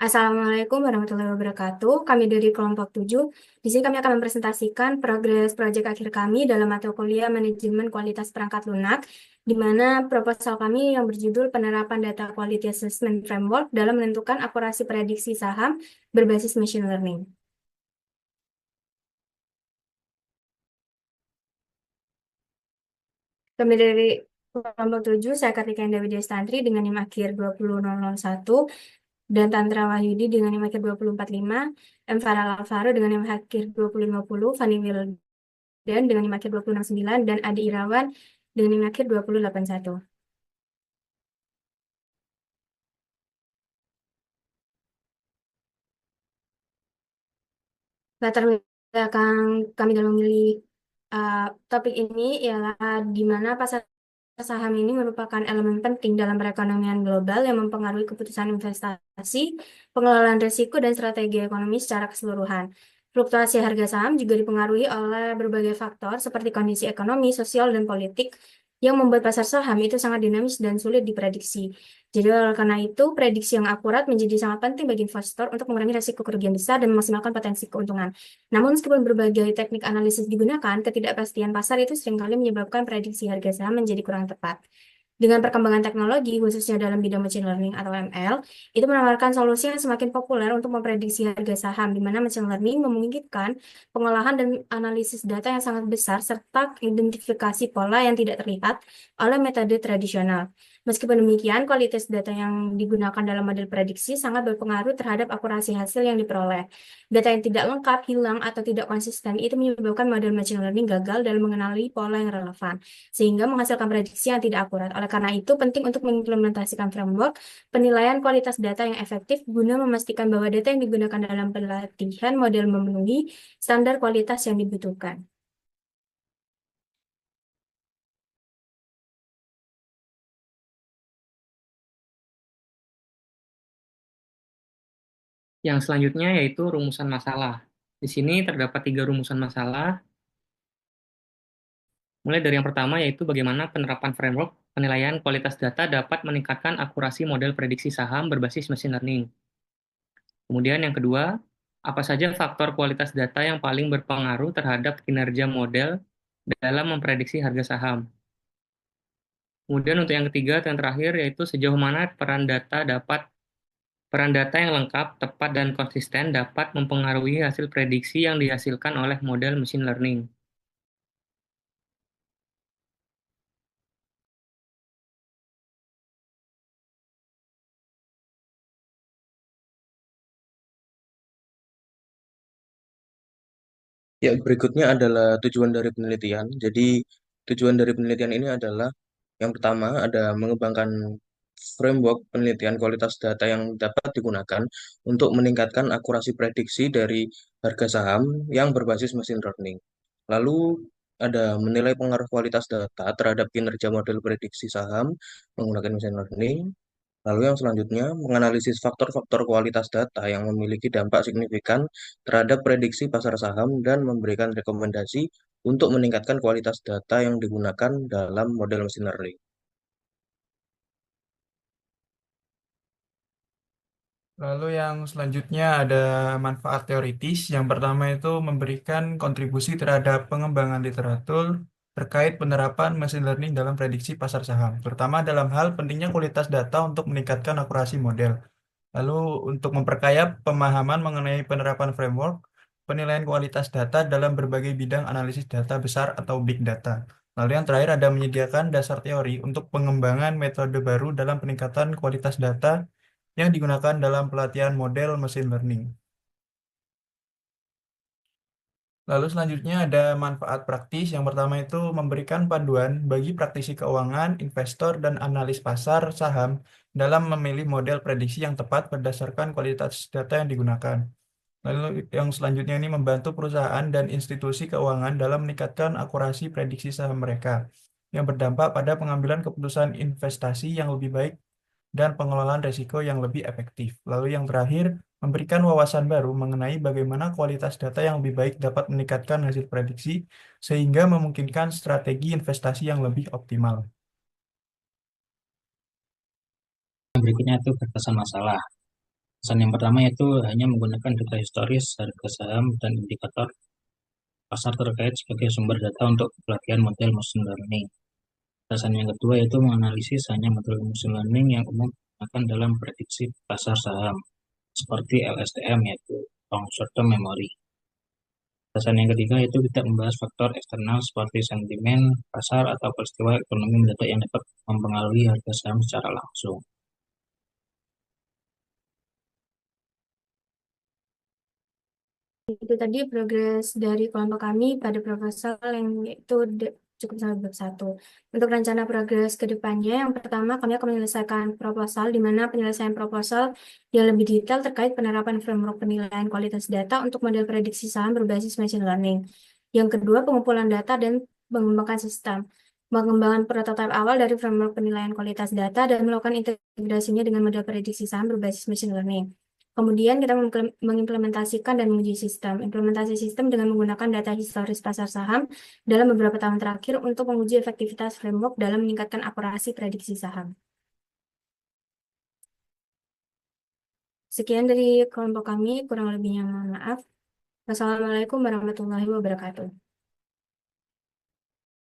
Assalamualaikum warahmatullahi wabarakatuh. Kami dari kelompok 7. Di sini kami akan mempresentasikan progres proyek akhir kami dalam mata kuliah Manajemen Kualitas Perangkat Lunak, di mana proposal kami yang berjudul Penerapan Data Quality Assessment Framework dalam menentukan akurasi prediksi saham berbasis machine learning. Kami dari kelompok 7, saya Kartika Indah Widya Stantri dengan NIM akhir 20001, dan Tantra Wahyudi dengan NIM akhir 2045, M. Farah Alvaro dengan NIM akhir 2050, Fani Wildan dengan NIM akhir 2069, dan Adi Irawan dengan NIM akhir 2081. Latar belakang kami dalam memilih uh, topik ini ialah di mana pasar saham ini merupakan elemen penting dalam perekonomian global yang mempengaruhi keputusan investasi, pengelolaan risiko, dan strategi ekonomi secara keseluruhan. Fluktuasi harga saham juga dipengaruhi oleh berbagai faktor seperti kondisi ekonomi, sosial, dan politik yang membuat pasar saham itu sangat dinamis dan sulit diprediksi. Jadi oleh karena itu, prediksi yang akurat menjadi sangat penting bagi investor untuk mengurangi risiko kerugian besar dan memaksimalkan potensi keuntungan. Namun meskipun berbagai teknik analisis digunakan, ketidakpastian pasar itu seringkali menyebabkan prediksi harga saham menjadi kurang tepat. Dengan perkembangan teknologi, khususnya dalam bidang machine learning atau ML, itu menawarkan solusi yang semakin populer untuk memprediksi harga saham, di mana machine learning memungkinkan pengolahan dan analisis data yang sangat besar, serta identifikasi pola yang tidak terlihat oleh metode tradisional. Meskipun demikian, kualitas data yang digunakan dalam model prediksi sangat berpengaruh terhadap akurasi hasil yang diperoleh. Data yang tidak lengkap, hilang, atau tidak konsisten itu menyebabkan model machine learning gagal dalam mengenali pola yang relevan, sehingga menghasilkan prediksi yang tidak akurat. Oleh karena itu, penting untuk mengimplementasikan framework penilaian kualitas data yang efektif guna memastikan bahwa data yang digunakan dalam pelatihan model memenuhi standar kualitas yang dibutuhkan. Yang selanjutnya yaitu rumusan masalah. Di sini terdapat 3 rumusan masalah, mulai dari yang pertama yaitu bagaimana penerapan framework penilaian kualitas data dapat meningkatkan akurasi model prediksi saham berbasis machine learning. Kemudian yang kedua, apa saja faktor kualitas data yang paling berpengaruh terhadap kinerja model dalam memprediksi harga saham. Kemudian untuk yang ketiga dan terakhir yaitu sejauh mana peran data yang lengkap, tepat, dan konsisten dapat mempengaruhi hasil prediksi yang dihasilkan oleh model machine learning. Ya, berikutnya adalah tujuan dari penelitian. Jadi, tujuan dari penelitian ini adalah yang pertama ada mengembangkan framework penelitian kualitas data yang dapat digunakan untuk meningkatkan akurasi prediksi dari harga saham yang berbasis mesin learning. Lalu ada menilai pengaruh kualitas data terhadap kinerja model prediksi saham menggunakan mesin learning. Lalu yang selanjutnya, menganalisis faktor-faktor kualitas data yang memiliki dampak signifikan terhadap prediksi pasar saham dan memberikan rekomendasi untuk meningkatkan kualitas data yang digunakan dalam model mesin learning. Lalu yang selanjutnya ada manfaat teoritis. Yang pertama itu memberikan kontribusi terhadap pengembangan literatur terkait penerapan machine learning dalam prediksi pasar saham, terutama dalam hal pentingnya kualitas data untuk meningkatkan akurasi model. Lalu untuk memperkaya pemahaman mengenai penerapan framework, penilaian kualitas data dalam berbagai bidang analisis data besar atau big data. Lalu yang terakhir ada menyediakan dasar teori untuk pengembangan metode baru dalam peningkatan kualitas data yang digunakan dalam pelatihan model machine learning. Lalu selanjutnya ada manfaat praktis. Yang pertama itu memberikan panduan bagi praktisi keuangan, investor, dan analis pasar saham dalam memilih model prediksi yang tepat berdasarkan kualitas data yang digunakan. Lalu yang selanjutnya ini membantu perusahaan dan institusi keuangan dalam meningkatkan akurasi prediksi saham mereka yang berdampak pada pengambilan keputusan investasi yang lebih baik dan pengelolaan risiko yang lebih efektif. Lalu yang terakhir, memberikan wawasan baru mengenai bagaimana kualitas data yang lebih baik dapat meningkatkan hasil prediksi sehingga memungkinkan strategi investasi yang lebih optimal. Berikutnya itu batasan masalah. Alasan yang pertama yaitu hanya menggunakan data historis, harga saham, dan indikator pasar terkait sebagai sumber data untuk pelatihan model machine learning. Alasan yang kedua yaitu menganalisis hanya model machine learning yang umum digunakan dalam prediksi pasar saham, seperti LSTM yaitu long short term memory. Alasan yang ketiga yaitu tidak membahas faktor eksternal seperti sentimen pasar atau peristiwa ekonomi mendadak yang dapat mempengaruhi harga saham secara langsung. Itu tadi progres dari kelompok kami pada proposal yang itu cukup sampai bab 1. Untuk rencana progres ke depannya, yang pertama kami akan menyelesaikan proposal, di mana penyelesaian proposal yang lebih detail terkait penerapan framework penilaian kualitas data untuk model prediksi saham berbasis machine learning. Yang kedua, pengumpulan data dan mengembangkan sistem. Mengembangkan prototipe awal dari framework penilaian kualitas data dan melakukan integrasinya dengan model prediksi saham berbasis machine learning. Kemudian kita mengimplementasikan dan menguji sistem. Implementasi sistem dengan menggunakan data historis pasar saham dalam beberapa tahun terakhir untuk menguji efektivitas framework dalam meningkatkan akurasi prediksi saham. Sekian dari kelompok kami, kurang lebihnya mohon maaf. Wassalamualaikum warahmatullahi wabarakatuh.